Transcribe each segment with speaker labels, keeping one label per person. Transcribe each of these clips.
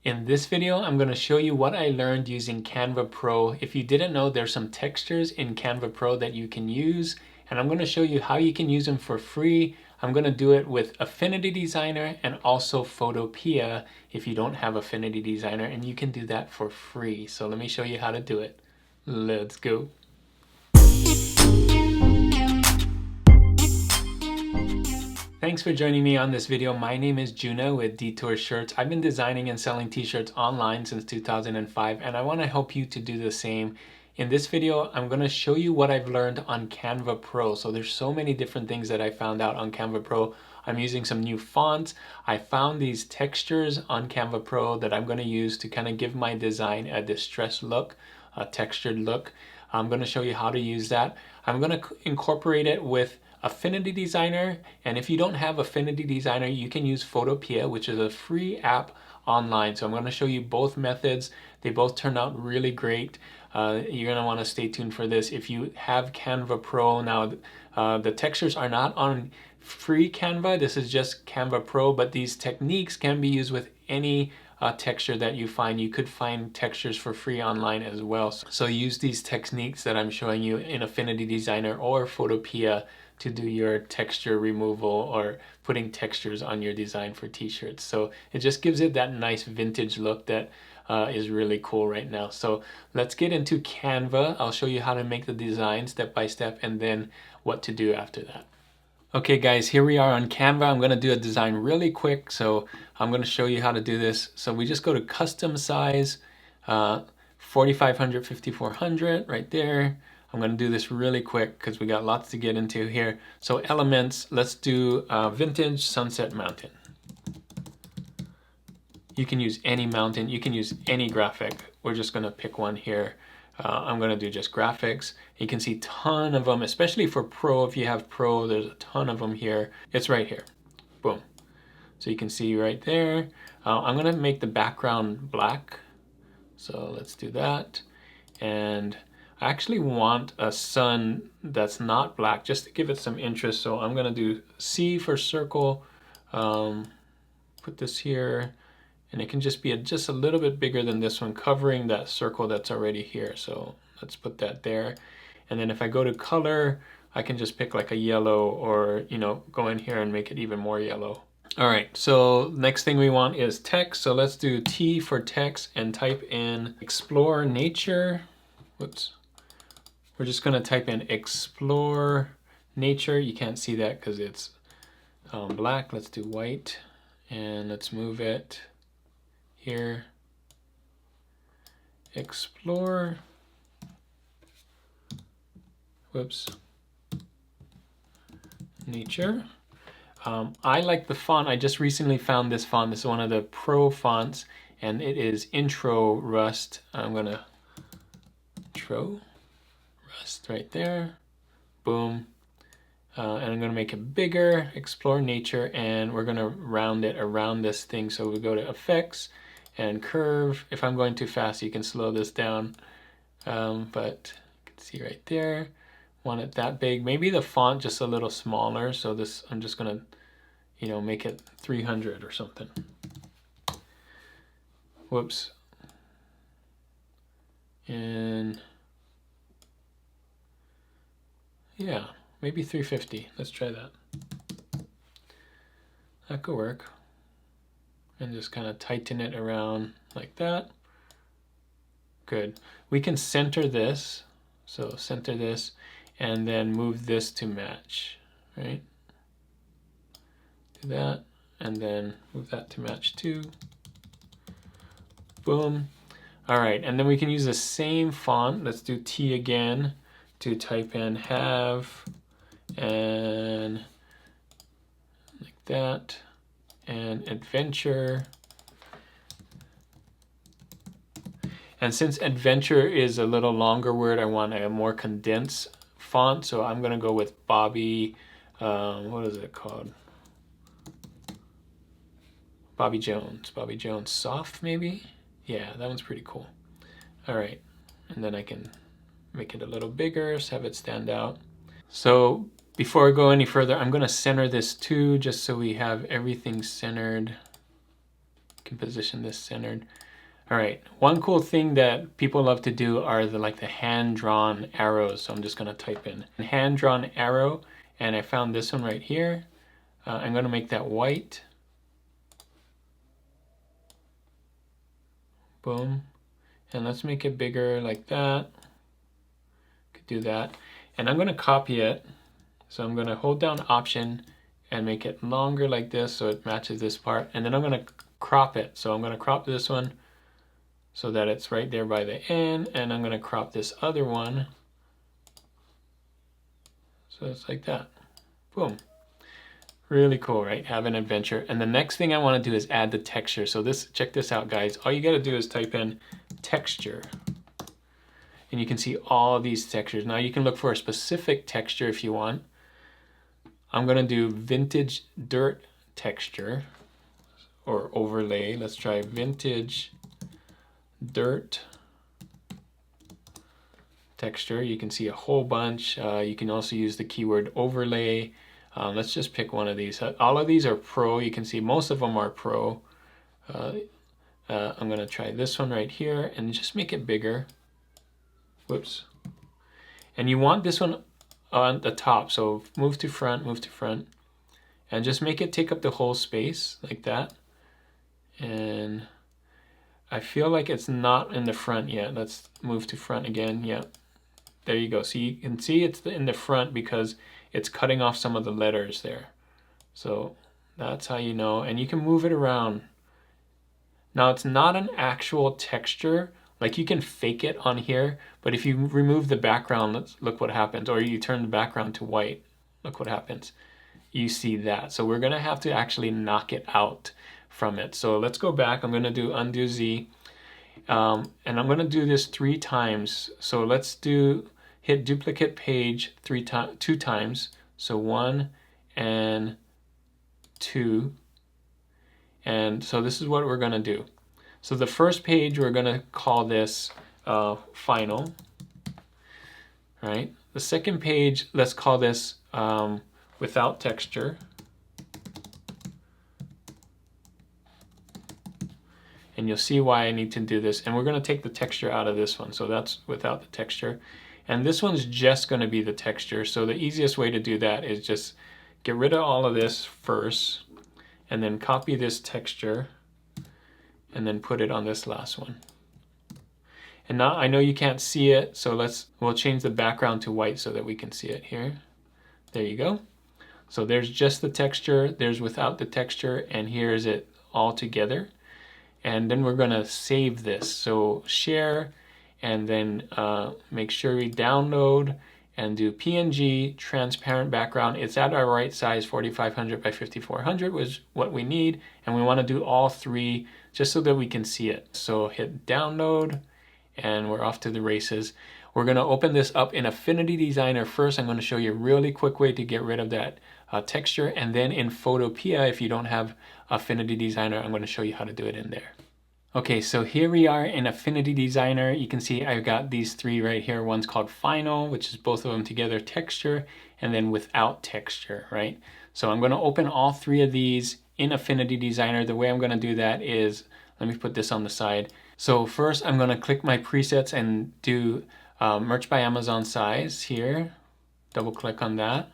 Speaker 1: In this video, I'm going to show you what I learned using Canva Pro. If you didn't know, there's some textures in Canva Pro that you can use, and I'm going to show you how you can use them for free. I'm going to do it with Affinity Designer and also Photopea if you don't have Affinity Designer, and you can do that for free. So let me show you how to do it. Let's go. Thanks for joining me on this video. My name is Juna with Detour Shirts. I've been designing and selling t-shirts online since 2005, and I want to help you to do the same. In this video, I'm going to show you what I've learned on Canva Pro. So there's so many different things that I found out on Canva Pro. I'm using some new fonts. I found these textures on Canva Pro that I'm going to use to kind of give my design a distressed look, a textured look. I'm going to show you how to use that. I'm going to incorporate it with Affinity Designer, and if you don't have Affinity Designer, you can use Photopea, which is a free app online. So I'm going to show you both methods. They both turn out really great. You're going to want to stay tuned for this. If you have Canva Pro, now the textures are not on free Canva. This is just Canva Pro, but these techniques can be used with any texture that you find. You could find textures for free online as well. So use these techniques that I'm showing you in Affinity Designer or Photopea to do your texture removal or putting textures on your design for t-shirts. So it just gives it that nice vintage look that is really cool right now. So let's get into Canva. I'll show you how to make the design step by step and then what to do after that. Okay guys, here we are on Canva. I'm going to do a design really quick, so I'm going to show you how to do this. So we just go to custom size, 4500, 5400 right there. I'm going to do this really quick because we got lots to get into here. So elements, let's do vintage sunset mountain. You can use any mountain, you can use any graphic. We're just going to pick one here. I'm going to do just graphics. You can see a ton of them, especially for Pro. If you have Pro, there's a ton of them here. It's right here. Boom. So you can see right there. I'm going to make the background black. So let's do that. And I actually want a sun that's not black just to give it some interest. So I'm going to do C for circle. Put this here. And it can just be just a little bit bigger than this one, covering that circle that's already here. So let's put that there. And then if I go to color, I can just pick like a yellow or, go in here and make it even more yellow. All right, so next thing we want is text. So let's do T for text and type in explore nature. Whoops. We're just gonna type in explore nature. You can't see that because it's black. Let's do white and let's move it here. Explore. Whoops. Nature. I like the font. I just recently found this font. This is one of the Pro fonts, and it is Intro Rust. I'm gonna Intro Rust right there. Boom. And I'm gonna make it bigger. Explore nature, and we're gonna round it around this thing. So we go to Effects and Curve. If I'm going too fast, you can slow this down. But you can see right there. Want it that big. Maybe the font just a little smaller. So this, I'm just gonna, make it 300 or something. Whoops. And yeah, maybe 350. Let's try that. That could work. And just kind of tighten it around like that. Good. We can center this. So center this and then move this to match, right? Do that and then move that to match too. Boom. All right, and then we can use the same font. Let's do T again to type in have and like that. And adventure. And since adventure is a little longer word, I want a more condensed font. So I'm gonna go with Bobby, what is it called? Bobby Jones Soft maybe? Yeah, that one's pretty cool. All right, and then I can make it a little bigger, so have it stand out. So before I go any further, I'm gonna center this too, just so we have everything centered. can position this centered. All right, one cool thing that people love to do are the hand-drawn arrows. So I'm just gonna type in hand-drawn arrow, and I found this one right here. I'm gonna make that white. Boom. And let's make it bigger like that. Could do that. And I'm gonna copy it. So I'm gonna hold down Option and make it longer like this so it matches this part. And then I'm gonna crop it. So I'm gonna crop this one so that it's right there by the end, and I'm gonna crop this other one so it's like that. Boom. Really cool, right? Have an adventure. And the next thing I want to do is add the texture. So check this out, guys. All you got to do is type in texture, and you can see all of these textures. Now you can look for a specific texture if you want. I'm gonna do vintage dirt texture or overlay. Let's try vintage dirt texture. You can see a whole bunch. You can also use the keyword overlay. Let's just pick one of these. All of these are pro. You can see most of them are pro. I'm gonna try this one right here and just make it bigger. Whoops. And you want this one on the top. So move to front, and just make it take up the whole space like that. And I feel like it's not in the front yet. Let's move to front again. Yeah, there you go. So you can see it's in the front because it's cutting off some of the letters there. So that's how you know. And you can move it around. Now it's not an actual texture. Like you can fake it on here, but if you remove the background, look what happens. Or you turn the background to white, look what happens. You see that. So we're gonna have to actually knock it out from it. So let's go back. I'm gonna do undo Z. And I'm gonna do this 3 times. So let's hit duplicate page 2 times. So 1 and 2. And so this is what we're gonna do. So the first page, we're gonna call this final, right? The second page, let's call this without texture. And you'll see why I need to do this. And we're gonna take the texture out of this one. So that's without the texture. And this one's just gonna be the texture. So the easiest way to do that is just get rid of all of this first, and then copy this texture, and then put it on this last one. And now I know you can't see it, so we'll change the background to white so that we can see it here. There you go. So there's just the texture, there's without the texture, and here's it all together. And then we're gonna save this. So share, and then make sure we download and do PNG, transparent background. It's at our right size, 4500 by 5400 was what we need. And we wanna do all 3 just so that we can see it. So hit download, and we're off to the races. We're gonna open this up in Affinity Designer first. I'm gonna show you a really quick way to get rid of that texture. And then in Photopea, if you don't have Affinity Designer, I'm gonna show you how to do it in there. Okay, so here we are in Affinity Designer. You can see I've got these 3 right here. One's called Final, which is both of them together, texture, and then without texture, right? So I'm gonna open all 3 of these in Affinity Designer. The way I'm gonna do that is, let me put this on the side. So first I'm gonna click my presets and do Merch by Amazon size here. Double click on that.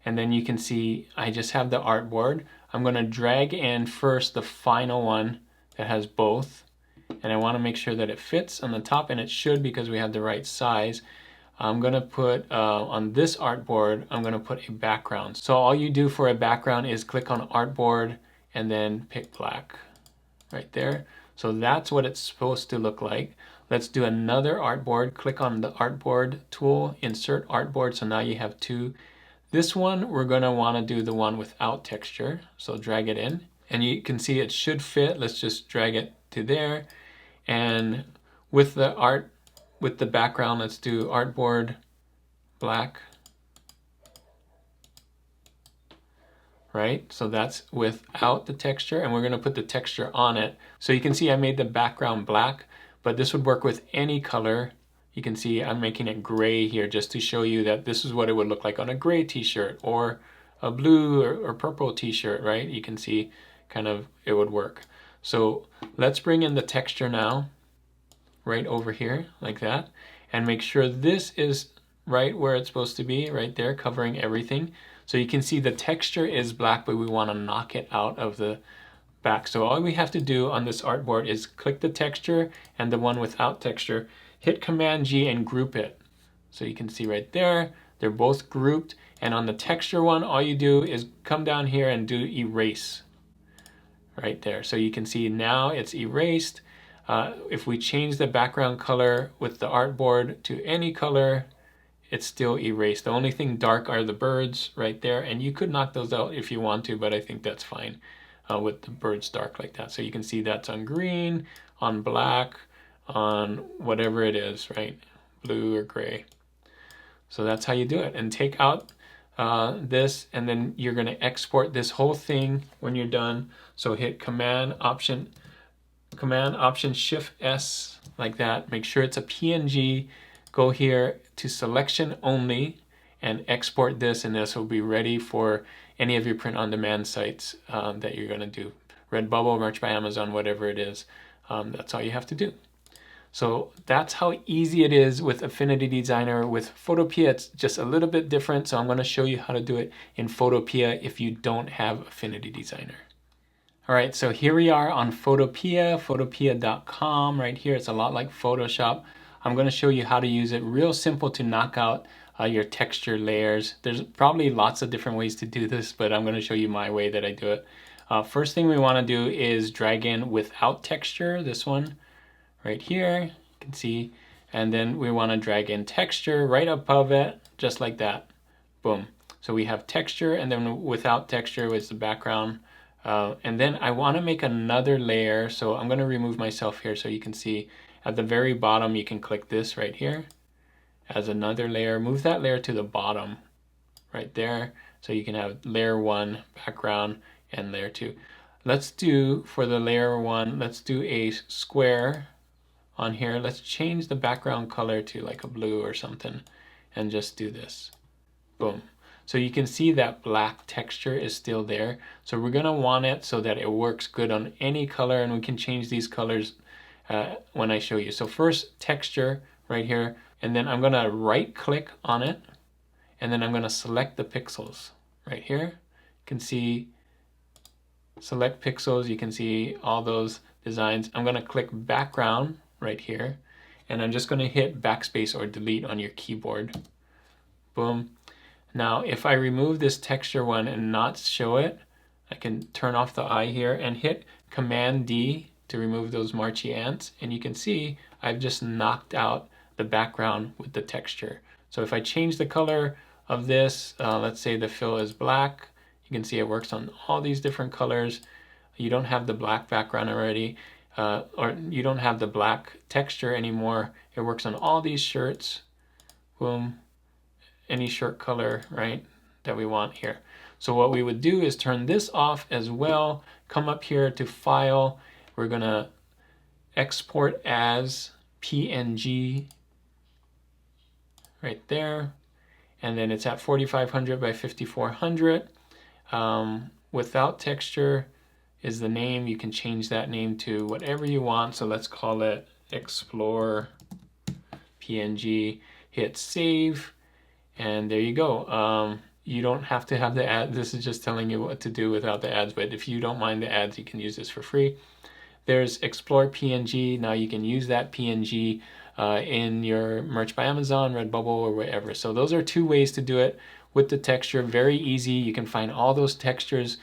Speaker 1: And then you can see I just have the artboard. I'm gonna drag in first the final one that has both, and I want to make sure that it fits on the top, and it should because we have the right size. I'm gonna put on this artboard, I'm gonna put a background. So all you do for a background is click on artboard and then pick black right there. So that's what it's supposed to look like. Let's do another artboard. Click on the artboard tool, insert artboard. So now you have 2. This one, we're gonna wanna do the one without texture. So drag it in. And you can see it should fit. Let's just drag it to there. And with the background, let's do artboard black. Right? So that's without the texture, and we're gonna put the texture on it. So you can see I made the background black, but this would work with any color. You can see I'm making it gray here just to show you that this is what it would look like on a gray t-shirt or a blue or purple t-shirt, right? You can see kind of it would work. So Let's bring in the texture now, right over here, like that, and make sure this is right where it's supposed to be, right there, covering everything. So you can see the texture is black, but we want to knock it out of the back. So all we have to do on this artboard is click the texture and the one without texture, hit Command G and group it. So you can see right there, they're both grouped. And on the texture one, all you do is come down here and do erase right there. So you can see now it's erased. If we change the background color with the artboard to any color, it's still erased. The only thing dark are the birds right there, and you could knock those out if you want to, but I think that's fine with the birds dark like that. So you can see that's on green, on black, on whatever it is, right? Blue or gray. So that's how you do it. And take out this, and then you're going to export this whole thing when you're done. So hit Command Option Shift S like that. Make sure it's a PNG. Go here to Selection Only and export this, and this will be ready for any of your print on demand sites that you're going to do. Redbubble, Merch by Amazon, whatever it is. That's all you have to do. So that's how easy it is with Affinity Designer. With Photopea, it's just a little bit different. So I'm going to show you how to do it in Photopea if you don't have Affinity Designer. All right, so here we are on Photopea, photopea.com. Right here, it's a lot like Photoshop. I'm going to show you how to use it. Real simple to knock out your texture layers. There's probably lots of different ways to do this, but I'm going to show you my way that I do it. First thing we want to do is drag in without texture, this one right here, you can see, and then we want to drag in texture right above it, just like that. Boom. So we have texture, and then without texture is the background. And then I want to make another layer, so I'm going to remove myself here so you can see at the very bottom you can click this right here as another layer. Move that layer to the bottom right there so you can have layer 1 background and layer 2. Let's do, for the layer 1, let's do a square on here. Let's change the background color to like a blue or something and just do this. Boom. So you can see that black texture is still there. So we're gonna want it so that it works good on any color, and we can change these colors when I show you. So first, texture right here, and then I'm gonna right click on it, and then I'm gonna select the pixels right here. You can see select pixels, you can see all those designs. I'm gonna click background right here, and I'm just gonna hit backspace or delete on your keyboard. Boom. Now, if I remove this texture one and not show it, I can turn off the eye here and hit Command D to remove those marchy ants, and you can see I've just knocked out the background with the texture. So if I change the color of this, let's say the fill is black, you can see it works on all these different colors. You don't have the black background already, or you don't have the black texture anymore. It works on all these shirts. Boom. Any shirt color, right, that we want here. So what we would do is turn this off as well. Come up here to File. We're gonna export as PNG right there. And then it's at 4500 by 5400. Without texture is the name. You can change that name to whatever you want. So let's call it Explore PNG. Hit Save. And there you go. You don't have to have the ad. This is just telling you what to do without the ads, but if you don't mind the ads, you can use this for free. There's Explore PNG. Now you can use that PNG in your Merch by Amazon, Redbubble, or wherever. So those are two ways to do it with the texture. Very easy. You can find all those textures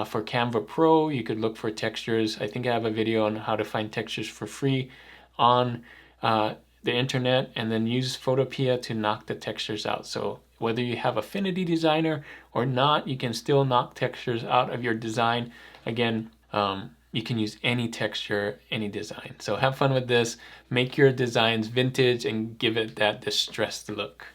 Speaker 1: for Canva Pro. You could look for textures. I think I have a video on how to find textures for free on the internet, and then use Photopea to knock the textures out. So whether you have Affinity Designer or not, you can still knock textures out of your design. Again, you can use any texture, any design. So have fun with this. Make your designs vintage and give it that distressed look.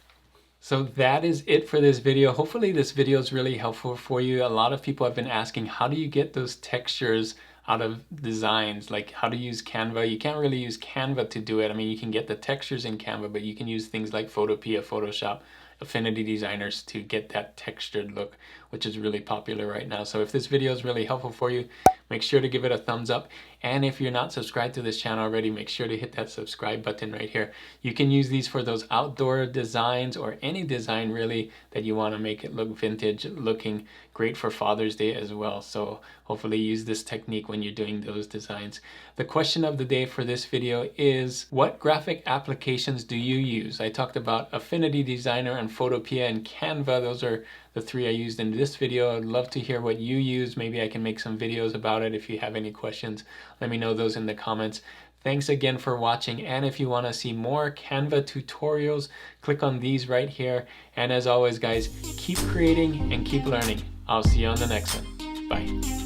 Speaker 1: So that is it for this video. Hopefully this video is really helpful for you. A lot of people have been asking, how do you get those textures out of designs, like how to use Canva? You can't really use Canva to do it. I mean, you can get the textures in Canva, but you can use things like Photopea, Photoshop, Affinity Designers to get that textured look, which is really popular right now. So if this video is really helpful for you, make sure to give it a thumbs up. And if you're not subscribed to this channel already, make sure to hit that subscribe button right here. You can use these for those outdoor designs or any design really that you want to make it look vintage looking, great for Father's Day as well. So hopefully use this technique when you're doing those designs. The question of the day for this video is, what graphic applications do you use? I talked about Affinity Designer and Photopea and Canva. Those are the three I used in this video. I'd love to hear what you use. Maybe I can make some videos about it. If you have any questions, let me know those in the comments. Thanks again for watching, and if you want to see more Canva tutorials, click on these right here. And as always guys, keep creating and keep learning. I'll see you on the next one. Bye.